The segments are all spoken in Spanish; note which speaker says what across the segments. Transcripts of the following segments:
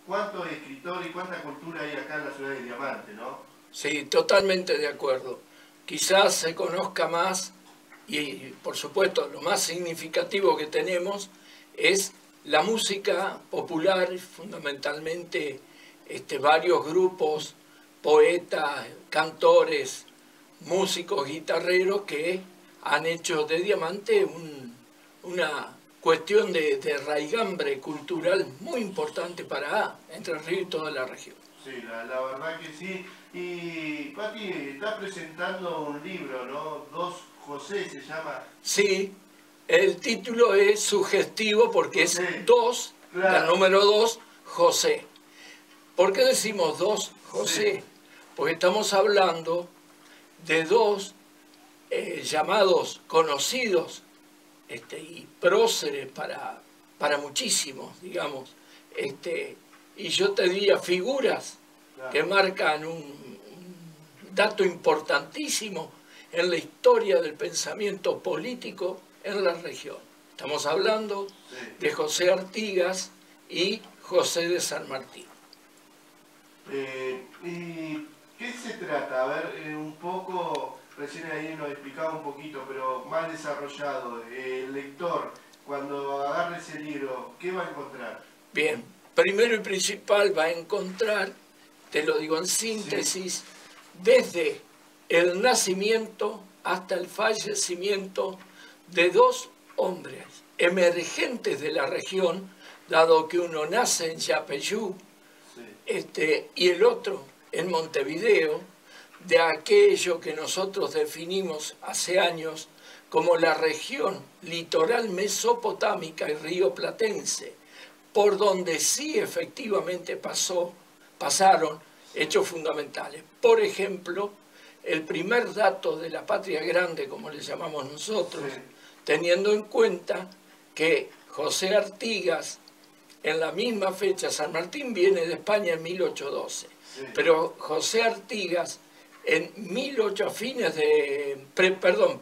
Speaker 1: cuánto escritor y cuánta cultura hay acá en la ciudad de Diamante, ¿no?
Speaker 2: Sí, totalmente de acuerdo. Quizás se conozca más y, por supuesto, lo más significativo que tenemos es la música popular, fundamentalmente varios grupos, poetas, cantores, músicos, guitarreros que han hecho de Diamante una cuestión de raigambre cultural muy importante para Entre Ríos y toda la región.
Speaker 1: Sí, la verdad que sí. Y Pati, está presentando un libro, ¿no? Dos José se llama.
Speaker 2: Sí, el título es sugestivo porque
Speaker 1: José,
Speaker 2: es dos,
Speaker 1: claro.
Speaker 2: el número 2, José. ¿Por qué decimos dos José?
Speaker 1: Sí.
Speaker 2: Porque estamos hablando de dos llamados conocidos y próceres para muchísimos, digamos. Y yo te diría figuras
Speaker 1: Claro.
Speaker 2: que marcan un dato importantísimo en la historia del pensamiento político en la región. Estamos hablando de José Artigas y José de San Martín.
Speaker 1: ¿Y qué se trata? A ver, un poco, recién ahí nos explicaba un poquito, pero más desarrollado. El lector, cuando agarre ese libro, ¿qué va a encontrar?
Speaker 2: Bien, primero y principal va a encontrar, te lo digo en síntesis, desde el nacimiento hasta el fallecimiento de dos hombres emergentes de la región, dado que uno nace en Yapeyú y el otro en Montevideo, de aquello que nosotros definimos hace años como la región litoral mesopotámica y rioplatense, por donde sí efectivamente pasaron hechos fundamentales. Por ejemplo, el primer dato de la patria grande, como le llamamos nosotros, teniendo en cuenta que José Artigas, en la misma fecha, San Martín viene de España en 1812, pero José Artigas en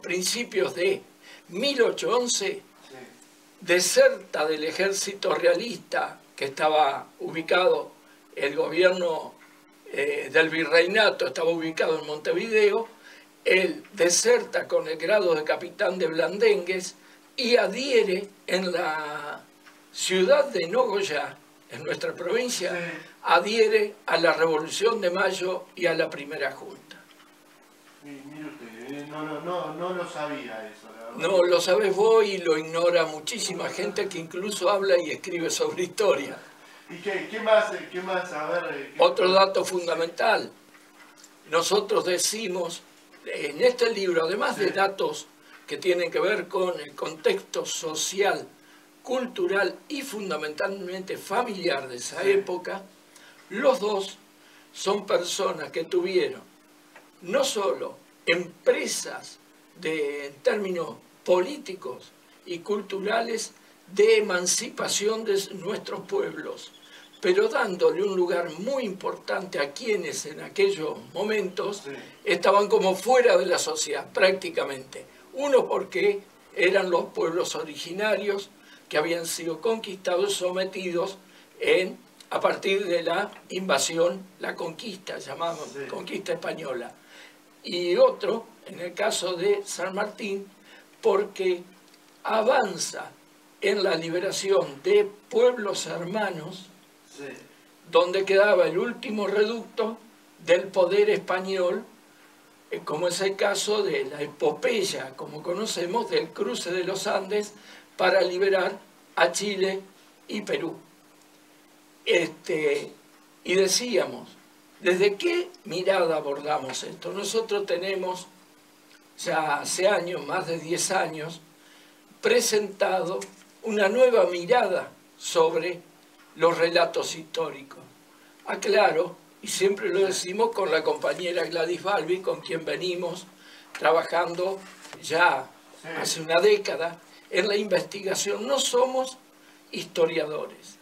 Speaker 2: principios de 1811, deserta del ejército realista que estaba ubicado, el gobierno del virreinato estaba ubicado en Montevideo, él deserta con el grado de capitán de Blandengues y adhiere en la ciudad de Nogoyá, en nuestra provincia, adhiere a la Revolución de Mayo y a la Primera Junta.
Speaker 1: Mire usted, no lo sabía eso, la verdad.
Speaker 2: No, lo sabes vos y lo ignora muchísima gente que incluso habla y escribe sobre historia.
Speaker 1: ¿Y qué más? A ver...
Speaker 2: Otro dato fundamental. Nosotros decimos, en este libro, además de datos que tienen que ver con el contexto social, cultural y fundamentalmente familiar de esa época, los dos son personas que tuvieron no solo empresas en términos políticos y culturales de emancipación de nuestros pueblos, pero dándole un lugar muy importante a quienes en aquellos momentos estaban como fuera de la sociedad, prácticamente. Uno porque eran los pueblos originarios que habían sido conquistados, sometidos a partir de la invasión, la conquista, llamada conquista española. Y otro, en el caso de San Martín, porque avanza en la liberación de pueblos hermanos, donde quedaba el último reducto del poder español, como es el caso de la epopeya, como conocemos, del cruce de los Andes para liberar a Chile y Perú. Y decíamos, ¿desde qué mirada abordamos esto? Nosotros tenemos ya hace años, más de 10 años, presentado una nueva mirada sobre los relatos históricos. Aclaro, y siempre lo decimos con la compañera Gladys Balbi, con quien venimos trabajando ya hace una década en la investigación. No somos historiadores.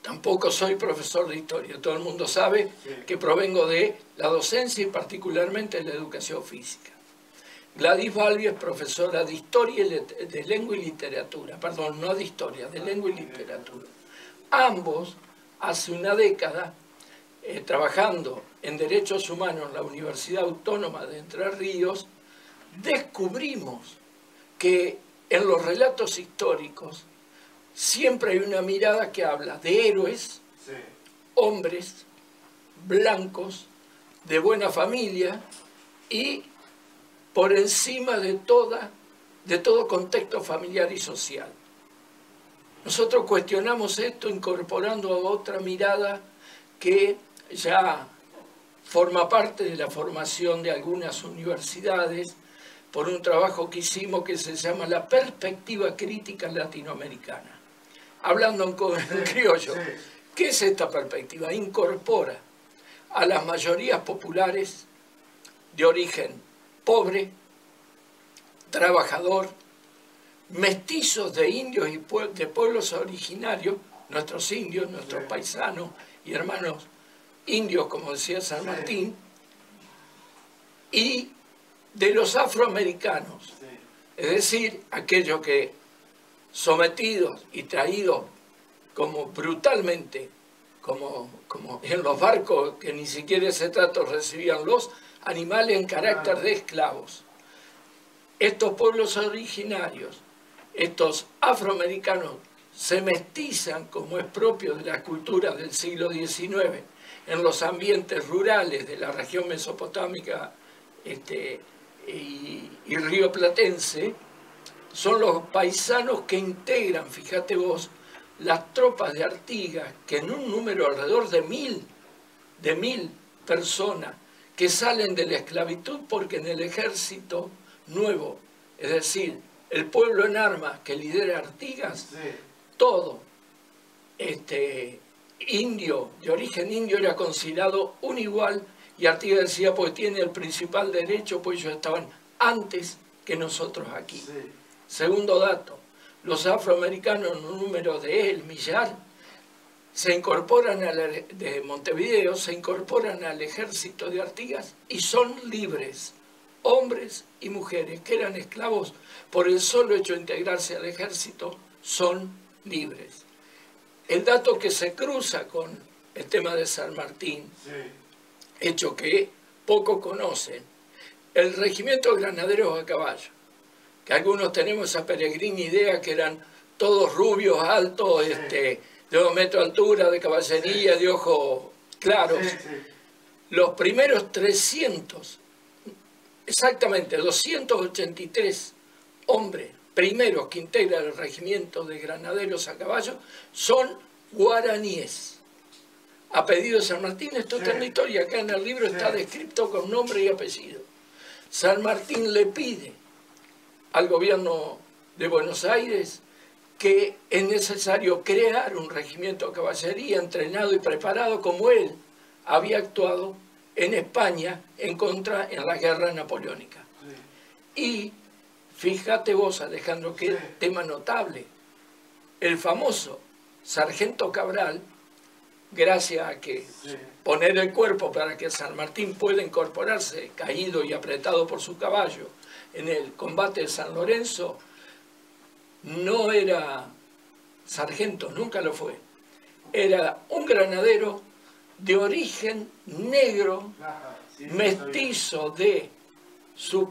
Speaker 2: Tampoco soy profesor de historia. Todo el mundo sabe que provengo de la docencia y particularmente de la educación física. Gladys Balbi es profesora de historia, de lengua y literatura. Perdón, no de historia, de lengua y literatura. Ambos hace una década, trabajando en Derechos Humanos en la Universidad Autónoma de Entre Ríos, descubrimos que en los relatos históricos siempre hay una mirada que habla de héroes,
Speaker 1: sí,
Speaker 2: hombres, blancos, de buena familia y por encima de todo contexto familiar y social. Nosotros cuestionamos esto incorporando a otra mirada que ya forma parte de la formación de algunas universidades por un trabajo que hicimos que se llama la perspectiva crítica latinoamericana. Hablando en criollo, ¿qué es esta perspectiva? Incorpora a las mayorías populares de origen pobre, trabajador, mestizos de indios y de pueblos originarios, nuestros indios, nuestros paisanos y hermanos indios, como decía San Martín, y de los afroamericanos, es decir, aquellos que sometidos y traídos como brutalmente, como en los barcos que ni siquiera ese trato recibían los animales en carácter de esclavos. Estos pueblos originarios, estos afroamericanos, se mestizan, como es propio de la cultura del siglo XIX, en los ambientes rurales de la región mesopotámica y rioplatense. Son los paisanos que integran, fíjate vos, las tropas de Artigas, que en un número alrededor de mil personas que salen de la esclavitud porque en el ejército nuevo, es decir, el pueblo en armas que lidera Artigas, todo indio, de origen indio, era considerado un igual, y Artigas decía, pues tiene el principal derecho, pues ellos estaban antes que nosotros aquí. Segundo dato, los afroamericanos en un número de el millar se incorporan de Montevideo, se incorporan al ejército de Artigas y son libres, hombres y mujeres que eran esclavos por el solo hecho de integrarse al ejército, son libres. El dato que se cruza con el tema de San Martín, hecho que poco conocen, el regimiento de granaderos a caballo, que algunos tenemos esa peregrina idea que eran todos rubios, altos, de 2 metros de altura, de caballería, de ojos claros. Los primeros 300, exactamente 283 hombres primeros que integran el regimiento de granaderos a caballo son guaraníes. A pedido de San Martín, esto está en la historia, acá en el libro está descrito con nombre y apellido. San Martín le pide al gobierno de Buenos Aires que es necesario crear un regimiento de caballería entrenado y preparado como él había actuado en España en la guerra napoleónica. Y fíjate vos, Alejandro, qué tema notable. El famoso sargento Cabral, gracias a que poner el cuerpo para que San Martín pueda incorporarse, caído y apretado por su caballo, en el combate de San Lorenzo, no era sargento, nunca lo fue. Era un granadero de origen negro, mestizo de su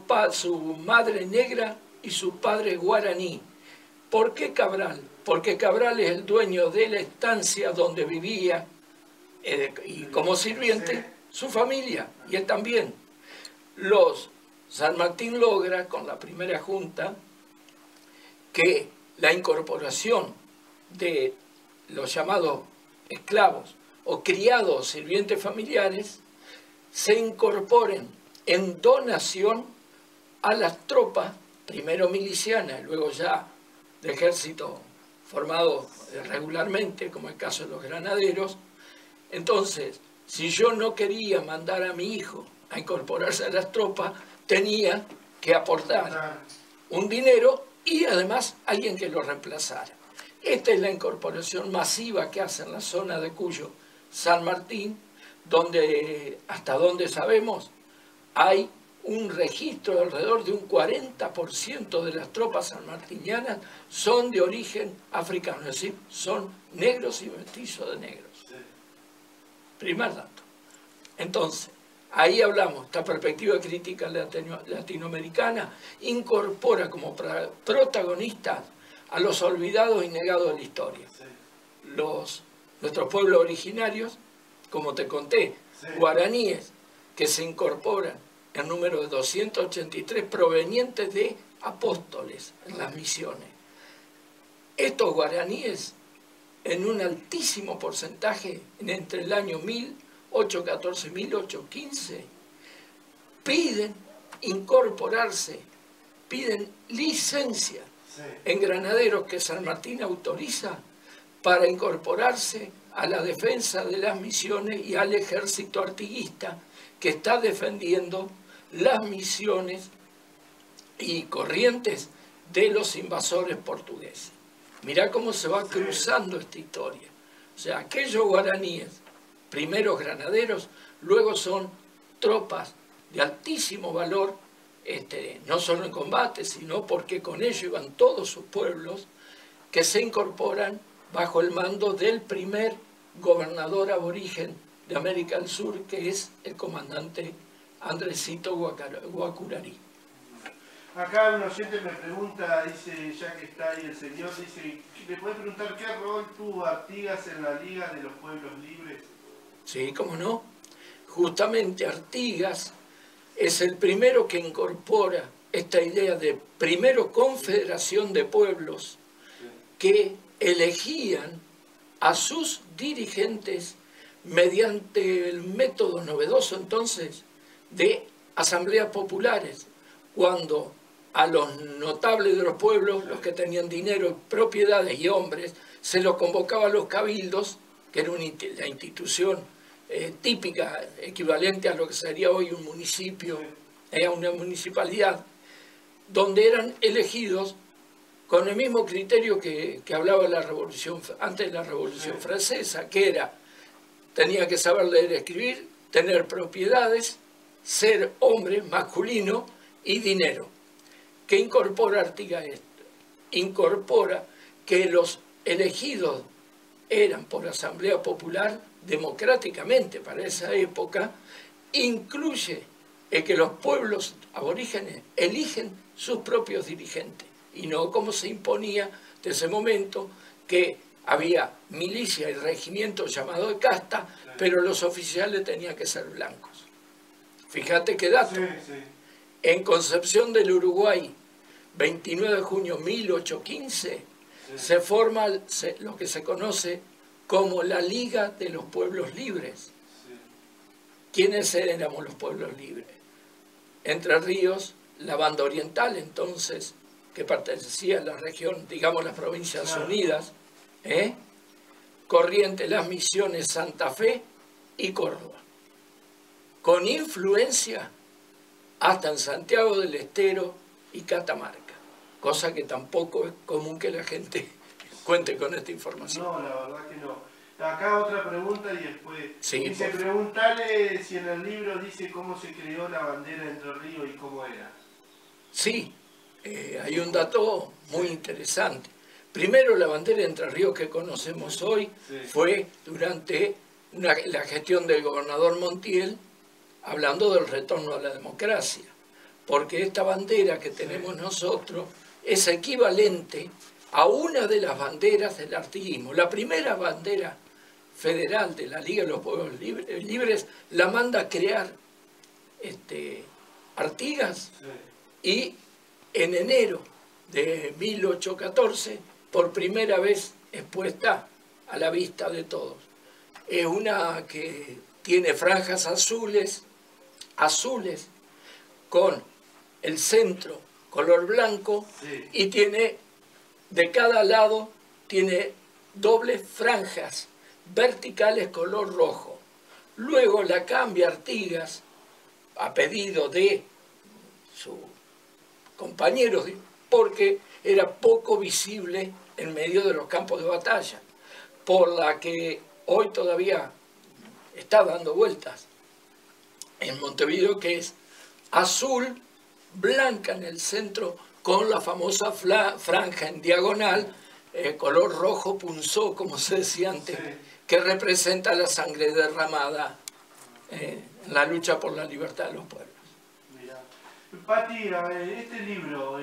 Speaker 2: madre negra y su padre guaraní. ¿Por qué Cabral? Porque Cabral es el dueño de la estancia donde vivía y como sirviente su familia, y él también. San Martín logra con la primera junta que la incorporación de los llamados esclavos o criados sirvientes familiares se incorporen en donación a las tropas, primero milicianas y luego ya de ejército formado regularmente, como el caso de los granaderos. Entonces, si yo no quería mandar a mi hijo a incorporarse a las tropas, tenía que aportar un dinero y además alguien que lo reemplazara. Esta es la incorporación masiva que hace en la zona de Cuyo San Martín, donde, hasta donde sabemos, hay un registro de alrededor de un 40% de las tropas sanmartinianas son de origen africano, es decir, son negros y mestizos de negros. Primer dato. Entonces, ahí hablamos, esta perspectiva crítica latinoamericana incorpora como protagonistas a los olvidados y negados de la historia. Nuestros pueblos originarios, como te conté, guaraníes, que se incorporan en número de 283 provenientes de apóstoles en las misiones. Estos guaraníes, en un altísimo porcentaje, entre el año 1814 y 1815, piden incorporarse, piden licencia en granaderos que San Martín autoriza para incorporarse a la defensa de las misiones y al ejército artiguista que está defendiendo las misiones y corrientes de los invasores portugueses. Mirá cómo se va cruzando esta historia. O sea, aquellos guaraníes, primeros granaderos, luego son tropas de altísimo valor, no solo en combate, sino porque con ello iban todos sus pueblos, que se incorporan bajo el mando del primer gobernador aborigen de América del Sur, que es el comandante Andresito Guacurarí.
Speaker 1: Acá un oyente me pregunta, dice, ya que está ahí el señor, dice, ¿le puede preguntar qué rol tuvo Artigas en la Liga de los Pueblos Libres?
Speaker 2: Sí, cómo no. Justamente Artigas es el primero que incorpora esta idea de primero confederación de pueblos que elegían a sus dirigentes mediante el método novedoso entonces de asambleas populares, cuando a los notables de los pueblos, los que tenían dinero, propiedades y hombres, se los convocaba a los cabildos, que era la institución típica, equivalente a lo que sería hoy un municipio, una municipalidad, donde eran elegidos con el mismo criterio que hablaba la revolución, antes de la Revolución Francesa, que era, tenía que saber leer y escribir, tener propiedades, ser hombre masculino y dinero. ¿Qué incorpora Artigas esto? Incorpora que los elegidos eran por asamblea popular democráticamente para esa época, incluye el que los pueblos aborígenes eligen sus propios dirigentes, y no como se imponía de ese momento, que había milicia y regimiento llamado de casta, pero los oficiales tenían que ser blancos. Fíjate qué dato. En Concepción del Uruguay, 29 de junio de 1815, se forma lo que se conoce como la Liga de los Pueblos Libres. ¿Quiénes éramos los pueblos libres? Entre Ríos, la Banda Oriental, entonces, que pertenecía a la región, digamos, las Provincias Unidas, Corrientes, las Misiones, Santa Fe y Córdoba, con influencia hasta en Santiago del Estero y Catamarca, cosa que tampoco es común que la gente cuente con esta información.
Speaker 1: No, la verdad que no. Acá otra pregunta y después dice,
Speaker 2: pues,
Speaker 1: preguntarle si en el libro dice cómo se creó la bandera de Entre Ríos y cómo era. Sí,
Speaker 2: hay un dato muy interesante. Primero, la bandera de Entre Ríos que conocemos hoy fue durante la gestión del gobernador Montiel, hablando del retorno a la democracia, porque esta bandera que tenemos nosotros es equivalente a una de las banderas del artiguismo. La primera bandera federal de la Liga de los Pueblos Libres la manda a crear Artigas, y en enero de 1814, por primera vez expuesta a la vista de todos. Es una que tiene franjas azules, con el centro color blanco, y tiene, de cada lado, tiene dobles franjas verticales color rojo. Luego la cambia Artigas, a pedido de sus compañeros, porque era poco visible en medio de los campos de batalla, por la que hoy todavía está dando vueltas en Montevideo, que es azul, blanca en el centro, con la famosa franja en diagonal, color rojo punzó, como se decía antes,
Speaker 1: Sí.
Speaker 2: que representa la sangre derramada en la lucha por la libertad de los pueblos.
Speaker 1: Mirá. Pati, este libro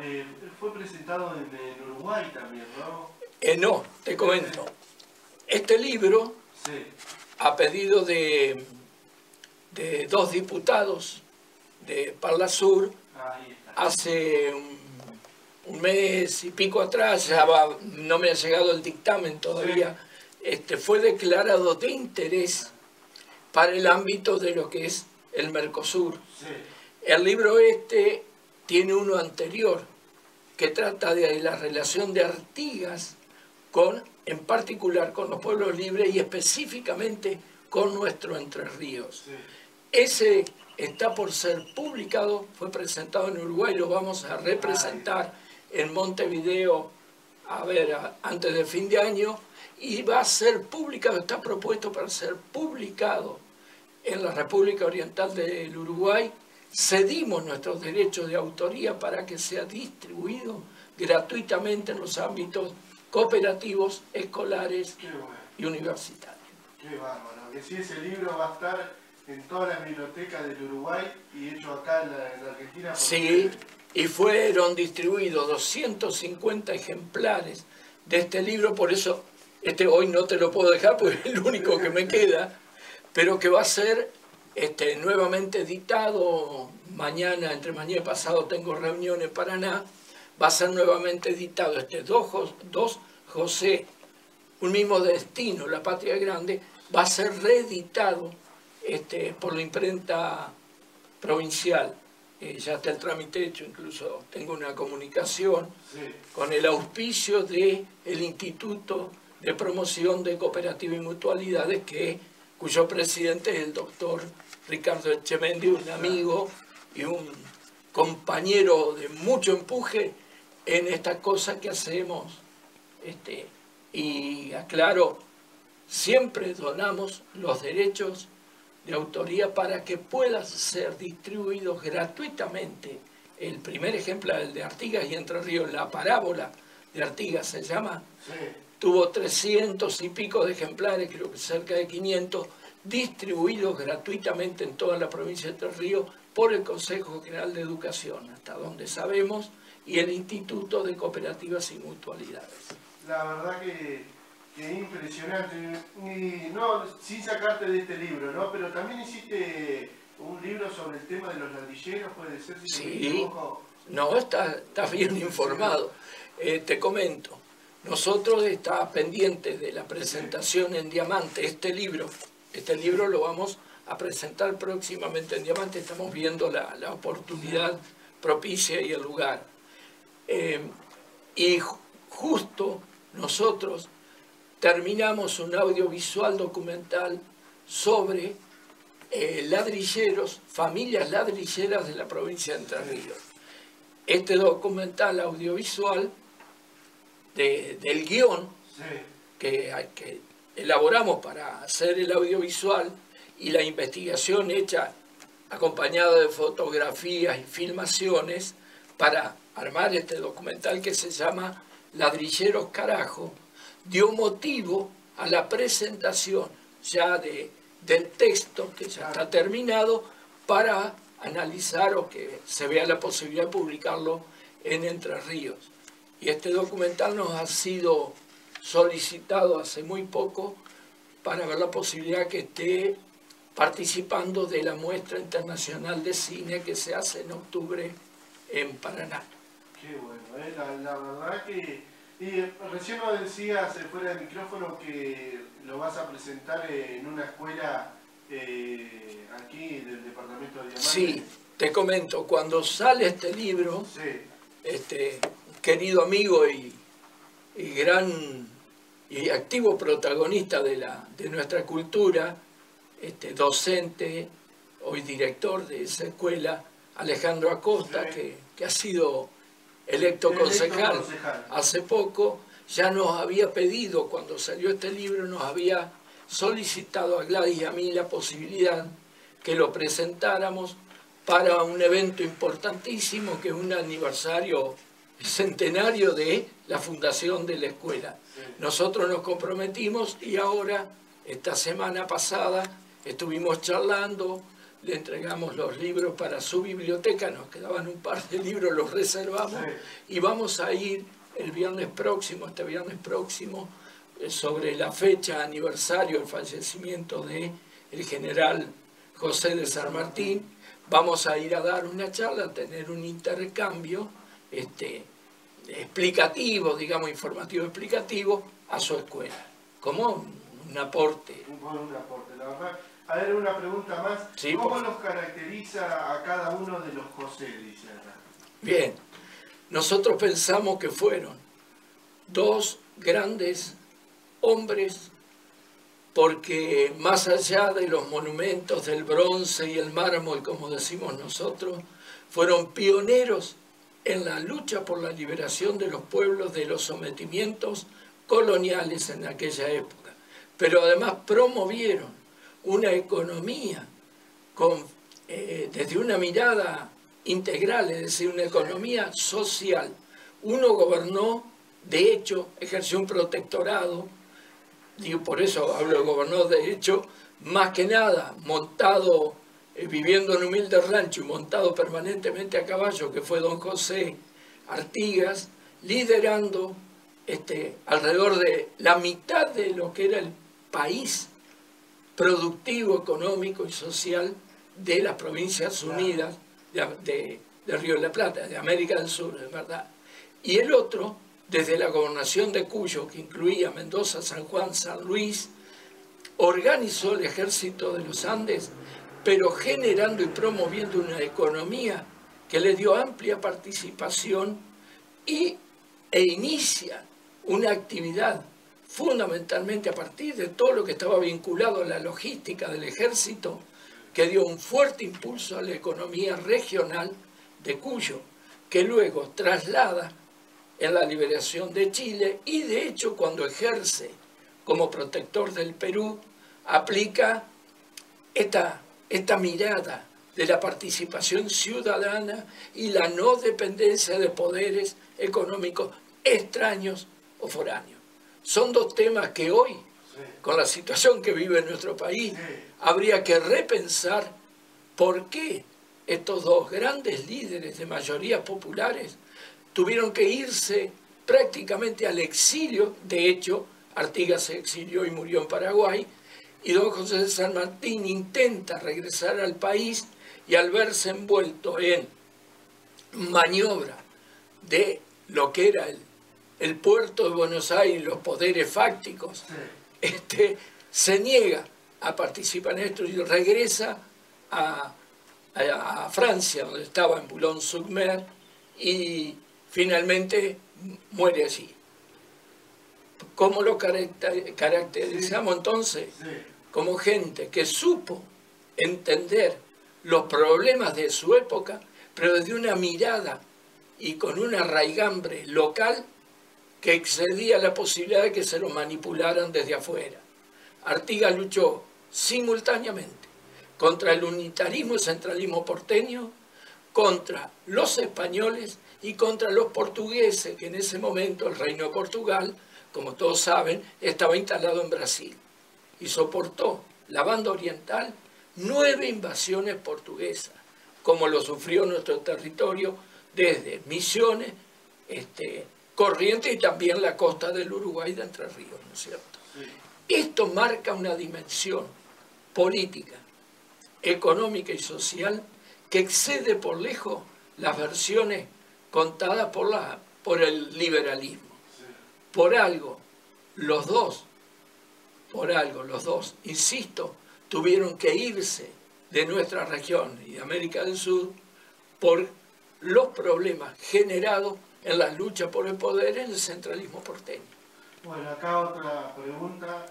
Speaker 1: fue presentado en Uruguay también, ¿no?
Speaker 2: No, te comento. Este libro,
Speaker 1: Sí.
Speaker 2: a pedido de 2 diputados de Parla Sur,
Speaker 1: Ahí está.
Speaker 2: hace un mes y pico atrás, no me ha llegado el dictamen todavía, fue declarado de interés para el ámbito de lo que es el Mercosur.
Speaker 1: Sí.
Speaker 2: El libro tiene uno anterior que trata de la relación de Artigas en particular con los pueblos libres y específicamente con nuestro Entre Ríos.
Speaker 1: Sí.
Speaker 2: Ese está por ser publicado, fue presentado en Uruguay, lo vamos a representar en Montevideo, antes del fin de año, y va a ser publicado, está propuesto para ser publicado en la República Oriental del Uruguay. Cedimos nuestros derechos de autoría para que sea distribuido gratuitamente en los ámbitos cooperativos, escolares y universitarios.
Speaker 1: Qué bárbaro, que sí, ese libro va a estar en todas las bibliotecas del Uruguay y hecho acá en la Argentina.
Speaker 2: Sí, y fueron distribuidos 250 ejemplares de este libro, por eso hoy no te lo puedo dejar porque es el único que me queda, pero que va a ser nuevamente editado mañana, entre mañana y pasado tengo reunión en Paraná, va a ser nuevamente editado dos José, un mismo destino, La Patria Grande, va a ser reeditado por la imprenta provincial. Ya está el trámite hecho, incluso tengo una comunicación con el auspicio del Instituto de Promoción de Cooperativas y Mutualidades, cuyo presidente es el doctor Ricardo Echemendi, un amigo y un compañero de mucho empuje en estas cosas que hacemos. Y aclaro, siempre donamos los derechos de autoría para que puedan ser distribuidos gratuitamente. El primer ejemplar, el de Artigas y Entre Ríos, la parábola de Artigas se llama, tuvo 300 y pico de ejemplares, creo que cerca de 500, distribuidos gratuitamente en toda la provincia de Entre Ríos por el Consejo General de Educación, hasta donde sabemos, y el Instituto de Cooperativas y Mutualidades.
Speaker 1: La verdad que impresionante, y no, sin sacarte de este libro, ¿no? Pero también hiciste un libro sobre el tema de los ladrilleros, puede ser, si me equivoco.
Speaker 2: No, estás bien informado. Te comento, nosotros estamos pendientes de la presentación en Diamante, este libro lo vamos a presentar próximamente en Diamante, estamos viendo la oportunidad propicia y el lugar. Y justo nosotros terminamos un audiovisual documental sobre ladrilleros, familias ladrilleras de la provincia de Entre Ríos. Este documental audiovisual del guión que elaboramos para hacer el audiovisual y la investigación hecha acompañada de fotografías y filmaciones para armar este documental que se llama Ladrilleros Carajo, dio motivo a la presentación ya del texto que ya está terminado para analizar o que se vea la posibilidad de publicarlo en Entre Ríos. Y este documental nos ha sido solicitado hace muy poco para ver la posibilidad que esté participando de la muestra internacional de cine que se hace en octubre en Paraná.
Speaker 1: Qué bueno, la verdad que... Y recién nos decías fuera del micrófono que lo vas a presentar en una escuela aquí del departamento de Diamante.
Speaker 2: Sí, te comento, cuando sale este libro, querido amigo y gran y activo protagonista de nuestra cultura, docente, hoy director de esa escuela, Alejandro Acosta, que ha sido electo concejal hace poco, ya nos había pedido, cuando salió este libro, nos había solicitado a Gladys y a mí la posibilidad que lo presentáramos para un evento importantísimo que es un aniversario centenario de la fundación de la escuela. Nosotros nos comprometimos y ahora, esta semana pasada, estuvimos charlando, le entregamos los libros para su biblioteca, nos quedaban un par de libros, los reservamos y vamos a ir el viernes próximo, este viernes próximo, sobre la fecha aniversario del fallecimiento del general José de San Martín. Vamos a ir a dar una charla, a tener un intercambio explicativo, digamos, informativo explicativo a su escuela, como un aporte.
Speaker 1: Un aporte, la verdad. A ver, una pregunta más. Sí, ¿cómo los caracteriza a cada uno de los José, dice acá?
Speaker 2: Bien, nosotros pensamos que fueron dos grandes hombres, porque más allá de los monumentos del bronce y el mármol, como decimos nosotros, fueron pioneros en la lucha por la liberación de los pueblos de los sometimientos coloniales en aquella época. Pero además promovieron una economía desde una mirada integral, es decir, una economía social. Uno gobernó, de hecho, ejerció un protectorado, digo, por eso hablo de gobernador, de hecho, más que nada, montado, viviendo en humilde rancho y montado permanentemente a caballo, que fue don José Artigas, liderando alrededor de la mitad de lo que era el país productivo, económico y social de las Provincias Unidas de Río de la Plata, de América del Sur, es verdad. Y el otro, desde la gobernación de Cuyo, que incluía Mendoza, San Juan, San Luis, organizó el ejército de los Andes, pero generando y promoviendo una economía que le dio amplia participación e inicia una actividad fundamentalmente a partir de todo lo que estaba vinculado a la logística del ejército, que dio un fuerte impulso a la economía regional de Cuyo, que luego traslada en la liberación de Chile y de hecho cuando ejerce como protector del Perú, aplica esta mirada de la participación ciudadana y la no dependencia de poderes económicos extraños o foráneos. Son dos temas que hoy, con la situación que vive nuestro país, habría que repensar por qué estos dos grandes líderes de mayorías populares tuvieron que irse prácticamente al exilio. De hecho, Artigas se exilió y murió en Paraguay, y don José de San Martín intenta regresar al país y al verse envuelto en maniobra de lo que era el puerto de Buenos Aires y los poderes fácticos, se niega a participar en esto y regresa a Francia, donde estaba en Boulogne-sur-Mer, y finalmente muere allí. ¿Cómo lo caracterizamos entonces? Como gente que supo entender los problemas de su época, pero desde una mirada y con una raigambre local que excedía la posibilidad de que se lo manipularan desde afuera. Artigas luchó simultáneamente contra el unitarismo y centralismo porteño, contra los españoles y contra los portugueses, que en ese momento el Reino de Portugal, como todos saben, estaba instalado en Brasil, y soportó la banda oriental 9 invasiones portuguesas, como lo sufrió nuestro territorio desde Misiones, Corrientes y también la costa del Uruguay de Entre Ríos, ¿no es cierto? Esto marca una dimensión política, económica y social que excede por lejos las versiones contadas por el liberalismo. Por algo, los dos, insisto, tuvieron que irse de nuestra región y de América del Sur por los problemas generados en la lucha por el poder en el centralismo porteño.
Speaker 1: Bueno, acá otra pregunta.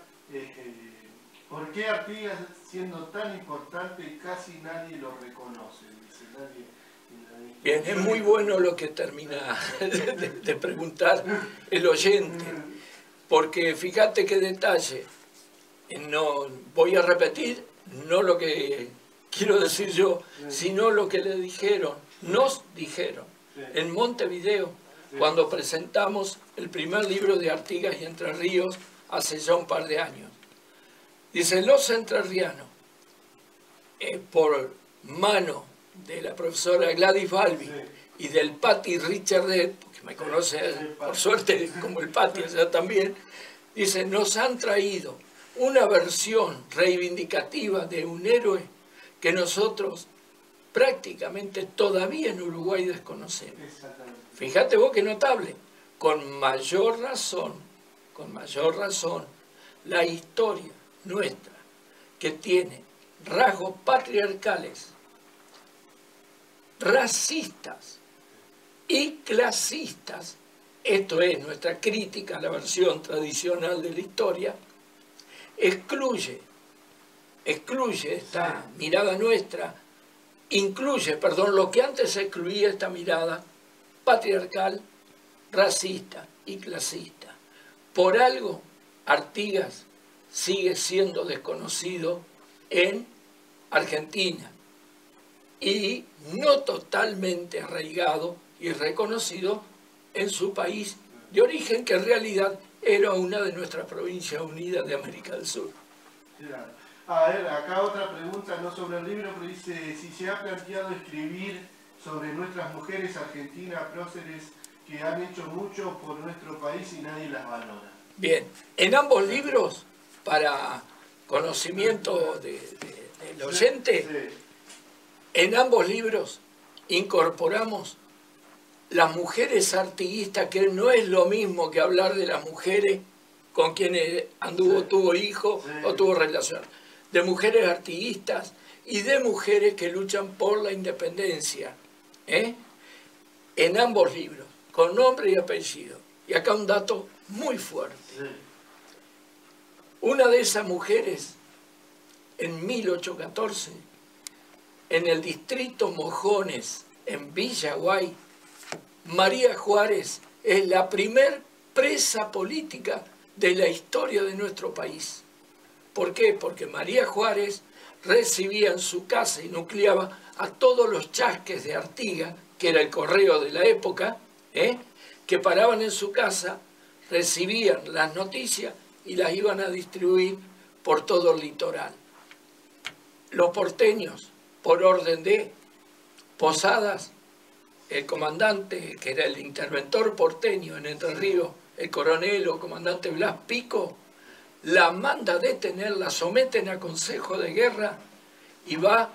Speaker 1: ¿Por qué Artigas, siendo tan importante, casi nadie lo reconoce? Dice, nadie.
Speaker 2: Bien, es muy bueno lo que termina de preguntar el oyente, porque fíjate qué detalle. No voy a repetir, no lo que quiero decir yo, sino lo que le dijeron, nos dijeron, en Montevideo, cuando presentamos el primer libro de Artigas y Entre Ríos hace ya un par de años. Dice, los entrerrianos, por mano de la profesora Gladys Balbi y del Patti Richardet, que me conoce por suerte como el Patti allá también, dice, nos han traído una versión reivindicativa de un héroe que nosotros prácticamente todavía en Uruguay desconocemos. Fíjate vos qué notable, con mayor razón, la historia nuestra, que tiene rasgos patriarcales, racistas y clasistas, esto es nuestra crítica a la versión tradicional de la historia, excluye esta mirada nuestra, incluye, lo que antes excluía esta mirada patriarcal, racista y clasista. Por algo, Artigas sigue siendo desconocido en Argentina y no totalmente arraigado y reconocido en su país de origen, que en realidad era una de nuestras provincias unidas de América del Sur.
Speaker 1: Claro. A ver, acá otra pregunta, no sobre el libro, pero dice si se ha planteado escribir sobre nuestras mujeres argentinas próceres que han hecho mucho por nuestro país y nadie las valora.
Speaker 2: Bien, en ambos libros, para conocimiento del oyente, en ambos libros incorporamos las mujeres artiguistas, que no es lo mismo que hablar de las mujeres con quienes anduvo, tuvo hijos o tuvo relación, de mujeres artiguistas y de mujeres que luchan por la independencia, en ambos libros, con nombre y apellido. Y acá un dato muy fuerte. Una de esas mujeres, en 1814, en el distrito Mojones, en Villaguay, María Juárez es la primer presa política de la historia de nuestro país. ¿Por qué? Porque María Juárez recibía en su casa y nucleaba a todos los chasques de Artigas, que era el correo de la época, que paraban en su casa, recibían las noticias y las iban a distribuir por todo el litoral. Los porteños, por orden de Posadas, el comandante, que era el interventor porteño en Entre Ríos, el coronel o comandante Blas Pico, la manda a detener, la someten a consejo de guerra y va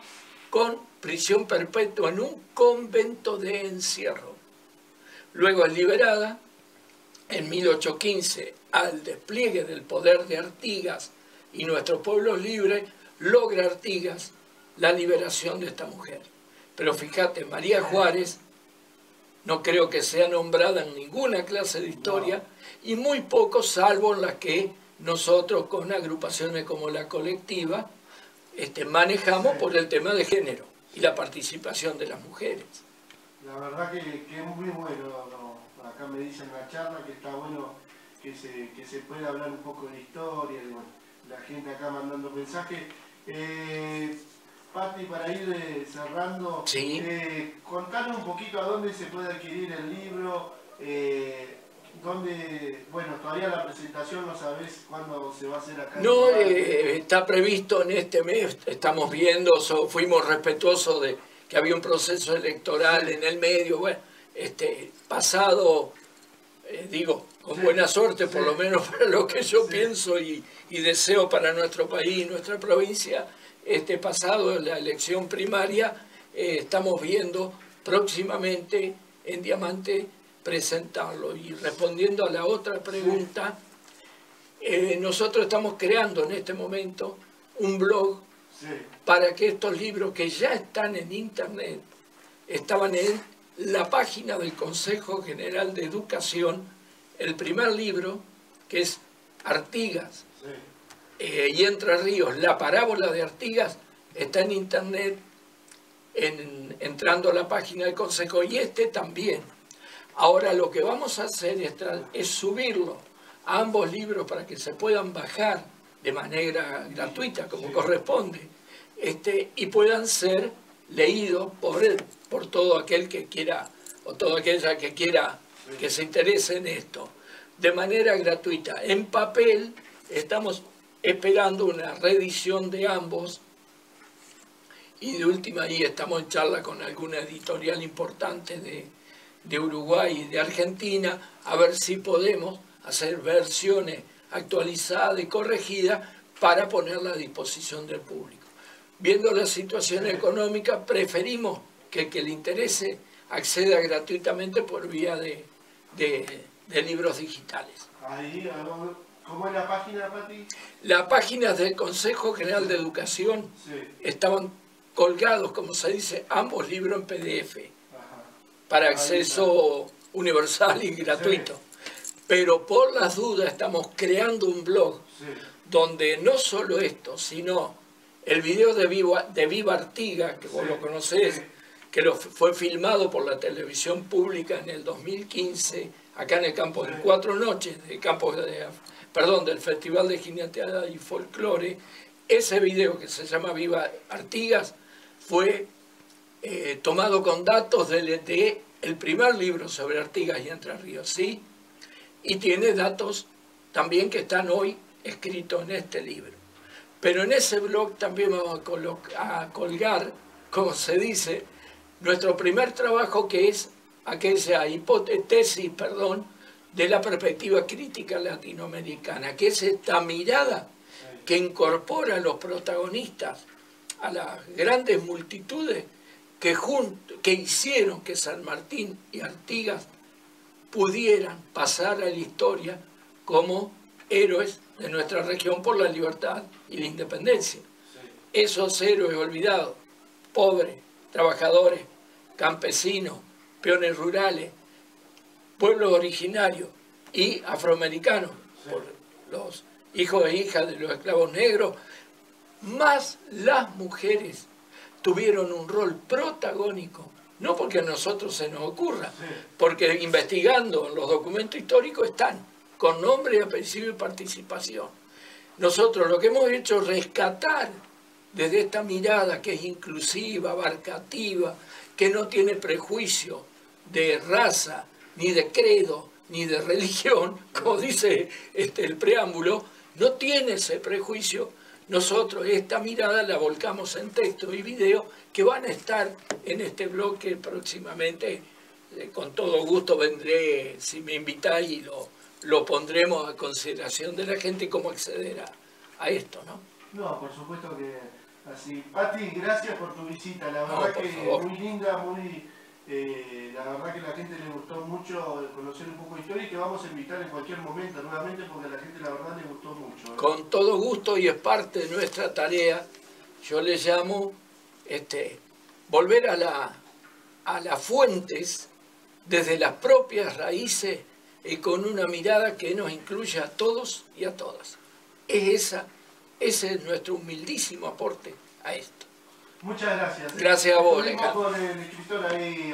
Speaker 2: con prisión perpetua en un convento de encierro. Luego es liberada en 1815, al despliegue del poder de Artigas y nuestros pueblos libres, logra Artigas la liberación de esta mujer. Pero fíjate, María Juárez no creo que sea nombrada en ninguna clase de historia, y muy poco, salvo en las que nosotros con agrupaciones como la colectiva manejamos por el tema de género y la participación de las mujeres.
Speaker 1: La verdad que es muy bueno, acá me dicen en la charla que está bueno que se pueda hablar un poco de historia, y bueno, la gente acá mandando mensajes. Patti, para ir cerrando, contanos un poquito a dónde se puede adquirir el libro, bueno, todavía la presentación no sabés cuándo se va a hacer acá.
Speaker 2: No, está previsto en este mes, estamos viendo, fuimos respetuosos de que había un proceso electoral en el medio, bueno, pasado, con buena suerte, por lo menos para lo que yo pienso y deseo para nuestro país, nuestra provincia, pasado la elección primaria, estamos viendo próximamente en Diamante presentarlo. Y respondiendo a la otra pregunta, nosotros estamos creando en este momento un blog para que estos libros que ya están en internet, estaban en la página del Consejo General de Educación, el primer libro, que es Artigas y Entre Ríos, la parábola de Artigas, está en internet, entrando a la página del Consejo, y también. Ahora lo que vamos a hacer es subirlo a ambos libros para que se puedan bajar de manera gratuita, como corresponde, y puedan ser leídos por todo aquel que quiera, o toda aquella que quiera que se interese en esto, de manera gratuita. En papel estamos esperando una reedición de ambos, y de última ahí estamos en charla con alguna editorial importante de Uruguay y de Argentina, a ver si podemos hacer versiones actualizadas y corregidas para ponerla a disposición del público. Viendo la situación económica, preferimos que el que le interese acceda gratuitamente por vía de libros digitales.
Speaker 1: Ahí, ¿cómo es la página, Pati?
Speaker 2: Las páginas del Consejo General de Educación estaban colgados, como se dice, ambos libros en PDF, para acceso universal y gratuito. Pero por las dudas estamos creando un blog donde no solo esto, sino el video de Viva Artigas, que vos lo conocés, que fue filmado por la televisión pública en el 2015, acá en el campo de 4 noches, del Festival de Jineteada y Folclore. Ese video, que se llama Viva Artigas, fue tomado con datos del primer libro sobre Artigas y Entre Ríos, ¿sí? Y tiene datos también que están hoy escritos en este libro. Pero en ese blog también vamos a colgar, como se dice, nuestro primer trabajo, que es aquella tesis de la perspectiva crítica latinoamericana, que es esta mirada que incorpora a los protagonistas, a las grandes multitudes que hicieron que San Martín y Artigas pudieran pasar a la historia como héroes de nuestra región por la libertad y la independencia. Esos héroes olvidados, pobres, trabajadores, campesinos, peones rurales, pueblos originarios y afroamericanos, por los hijos e hijas de los esclavos negros, más las mujeres tuvieron un rol protagónico, no porque a nosotros se nos ocurra, porque investigando los documentos históricos están, con nombre, apellido y participación. Nosotros lo que hemos hecho es rescatar desde esta mirada que es inclusiva, abarcativa, que no tiene prejuicio de raza, ni de credo, ni de religión, como dice el preámbulo, no tiene ese prejuicio. Nosotros esta mirada la volcamos en texto y video que van a estar en este blog que próximamente, con todo gusto vendré, si me invitáis, y lo pondremos a consideración de la gente cómo acceder a esto, ¿no?
Speaker 1: No, por supuesto que así. Pati, gracias por tu visita, la verdad que muy linda, la verdad que a la gente le gustó mucho conocer un poco de historia, y que vamos a invitar en cualquier momento nuevamente porque a la gente la verdad le gustó mucho.
Speaker 2: Con todo gusto, y es parte de nuestra tarea. Yo le llamo volver a las fuentes desde las propias raíces y con una mirada que nos incluya a todos y a todas. Ese es nuestro humildísimo aporte a esto.
Speaker 1: Muchas gracias.
Speaker 2: Gracias a vos, Leca.
Speaker 1: Con el escritor ahí.